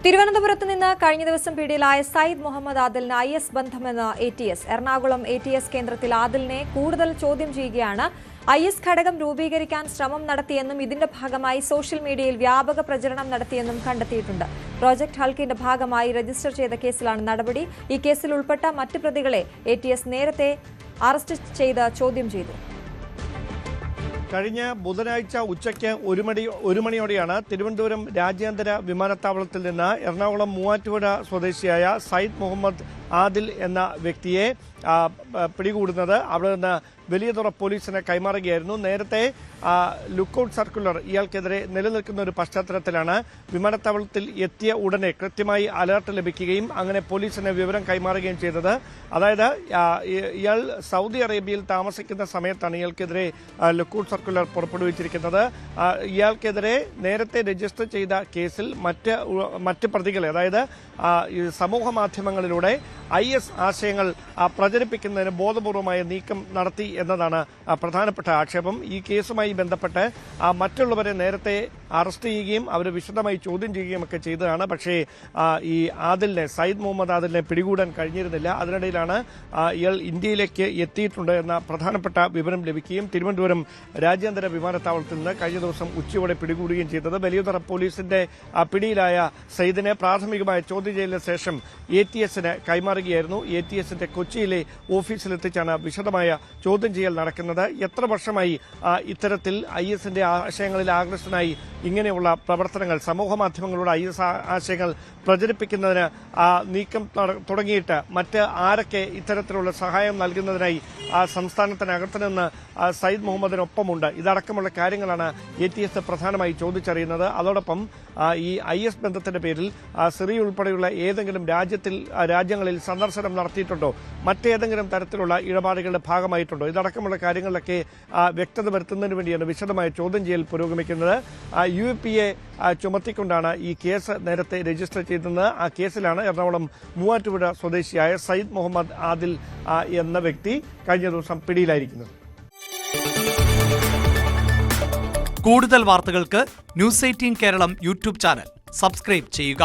തിരുവനന്തപുരത്ത് നിന്ന് കഴിഞ്ഞ ദിവസം പിടിയിലായ Sayyid Muhammad ആദിലിന് IS ബന്ധമെന്ന് ATS. Ernakulam ATS കേന്ദ്രത്തിൽ ആദിലിനെ കൂടുതൽ ചോദ്യം ചെയ്യുകയാണ്. IS ഘടകം രൂപീകരിക്കാൻ ശ്രമം നടത്തിയെന്നും ഇതിന്റെ ഭാഗമായി സോഷ്യൽ മീഡിയയിൽ വ്യാപക പ്രചരണം നടത്തിയെന്നും കണ്ടെത്തിയിട്ടുണ്ട്. പ്രോജക്ട് ഹൾക്കിന്റെ ഭാഗമായി രജിസ്റ്റർ ചെയ്ത കേസിലാണ് നടപടി. ഈ കേസിൽ ഉൾപ്പെട്ട മറ്റ് പ്രതികളെ ATS നേരത്തെ അറസ്റ്റ് ചെയ്ത് ചോദ്യം ചെയ്തു. കഴിഞ്ഞ ബുധനാഴ്ച ഉച്ചയ്ക്ക് ഒരു മണിയോടെയാണ് തിരുവനന്തപുരം രാജ്യാന്തര വിമാനത്താവളത്തിൽ നിന്ന് എറണാകുളം മൂവാറ്റുപുഴ സ്വദേശിയായ സയ്യിദ് മുഹമ്മദ് ആദിൽ എന്ന വ്യക്തിയെ പിടികൂടുന്നത്. അവിടെ നിന്ന് വലിയതുറ പോലീസിനെ കൈമാറുകയായിരുന്നു. നേരത്തെ ലുക്കൌട്ട് സർക്കുലർ ഇയാൾക്കെതിരെ നിലനിൽക്കുന്ന ഒരു പശ്ചാത്തലത്തിലാണ് വിമാനത്താവളത്തിൽ എത്തിയ ഉടനെ കൃത്യമായി അലർട്ട് ലഭിക്കുകയും അങ്ങനെ പോലീസിന് വിവരം കൈമാറുകയും ചെയ്തത്. അതായത് ഇയാൾ സൗദി അറേബ്യയിൽ താമസിക്കുന്ന സമയത്താണ് ഇയാൾക്കെതിരെ ലുക്കൌട്ട് സർക്കുലർ പുറപ്പെടുവിച്ചിരിക്കുന്നത്. ഇയാൾക്കെതിരെ നേരത്തെ രജിസ്റ്റർ ചെയ്ത കേസിൽ മറ്റ് പ്രതികളെ, അതായത് സമൂഹ മാധ്യമങ്ങളിലൂടെ IS ആശയങ്ങൾ പ്രചരിപ്പിക്കുന്നതിന് ബോധപൂർവമായ നീക്കം നടത്തി എന്നതാണ് പ്രധാനപ്പെട്ട ആക്ഷേപം. ഈ കേസുമായി ബന്ധപ്പെട്ട് മറ്റുള്ളവരെ നേരത്തെ അറസ്റ്റ് ചെയ്യുകയും അവരെ വിശദമായി ചോദ്യം ചെയ്യുകയും ഒക്കെ ചെയ്തതാണ്. പക്ഷേ ഈ ആദിലിനെ, സയ്യിദ് മുഹമ്മദ് ആദിലിനെ പിടികൂടാൻ കഴിഞ്ഞിരുന്നില്ല. അതിനിടയിലാണ് ഇയാൾ ഇന്ത്യയിലേക്ക് എത്തിയിട്ടുണ്ട് എന്ന പ്രധാനപ്പെട്ട വിവരം ലഭിക്കുകയും തിരുവനന്തപുരം രാജ്യാന്തര വിമാനത്താവളത്തിൽ നിന്ന് കഴിഞ്ഞ ദിവസം ഉച്ചയോടെ പിടികൂടുകയും ചെയ്തത്. വലിയതുറ പോലീസിന്റെ പിടിയിലായ സയ്യിദിനെ പ്രാഥമികമായ ചോദ്യം ചെയ്യലിന് ശേഷം ATSന് കൈമാറുകയായിരുന്നു. ATSന്റെ കൊച്ചിയിലെ ഓഫീസിലെത്തിച്ചാണ് വിശദമായ ചോദ്യം ചെയ്യൽ നടക്കുന്നത്. എത്ര വർഷമായി ഇത്തരത്തിൽ ISന്റെ ആശയങ്ങളിൽ ആകൃഷ്ടനായി ഇങ്ങനെയുള്ള പ്രവർത്തനങ്ങൾ, സമൂഹ മാധ്യമങ്ങളിലൂടെ IS ആശയങ്ങൾ പ്രചരിപ്പിക്കുന്നതിന് നീക്കം തുടങ്ങിയിട്ട് മറ്റ് ആരൊക്കെ ഇത്തരത്തിലുള്ള സഹായം നൽകുന്നതിനായി സംസ്ഥാനത്തിനകത്ത് നിന്ന് സയ്യിദ് മുഹമ്മദിനൊപ്പമുണ്ട്, ഇതടക്കമുള്ള കാര്യങ്ങളാണ് ATS പ്രധാനമായി ചോദിച്ചറിയുന്നത്. അതോടൊപ്പം ഈ IS ബന്ധത്തിന്റെ പേരിൽ സിറിയ ഉൾപ്പെടെയുള്ള ഏതെങ്കിലും രാജ്യങ്ങളിൽ സന്ദർശനം നടത്തിയിട്ടുണ്ടോ, മറ്റേതെങ്കിലും തരത്തിലുള്ള ഇടപാടുകളുടെ ഭാഗമായിട്ടുണ്ടോ, ഇതടക്കമുള്ള കാര്യങ്ങളിലൊക്കെ വ്യക്തത വരുത്തുന്നതിന് വേണ്ടിയാണ് വിശദമായ ചോദ്യം ചെയ്യൽ പുരോഗമിക്കുന്നത്. UAPA ചുമത്തിക്കൊണ്ടാണ് ഈ കേസ് നേരത്തെ രജിസ്റ്റർ ചെയ്തത്. ആ കേസിലാണ് എറണാകുളം മൂവാറ്റുപുഴ സ്വദേശിയായ സയ്യിദ് മുഹമ്മദ് ആദിൽ എന്ന വ്യക്തി കഴിഞ്ഞ ദിവസം പിടിയിലായിരിക്കുന്നത്. കൂടുതൽ വാർത്തകൾക്ക് News 18 Keralam YouTube channel subscribe ചെയ്യുക.